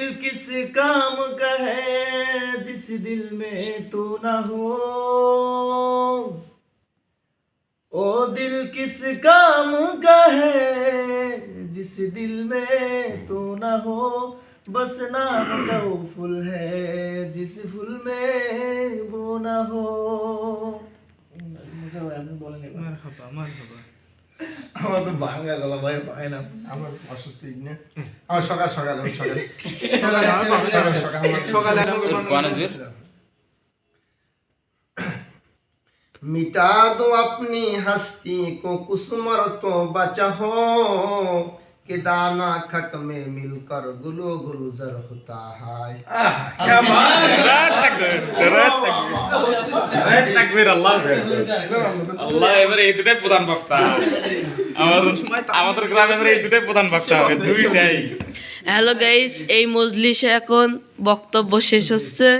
दिल किस काम का है जिस दिल में तू ना हो, ओ दिल किस काम का है जिस दिल में तू ना हो, बस नाम का वो फूल है जिस फूल में वो ना हो। আমার তো ভাঙা গলা ভাই পায় না, আমার অসুস্থ না, আমার সকাল সকাল मिटा दो अपनी हस्ती को कुसुमर तो बचा हो, कि दाना खक में मिलकर गुलो गुलजर होता है। क्या बात আল্লাহ এবারে এই দুটাই প্রধান বক্তা আমাদের গ্রামে এবারে এই দুটাই প্রধান বক্তা হবে দুইটাই। হ্যালো গাইস, এই মজলিসে এখন বক্তব্য শেষ হচ্ছে।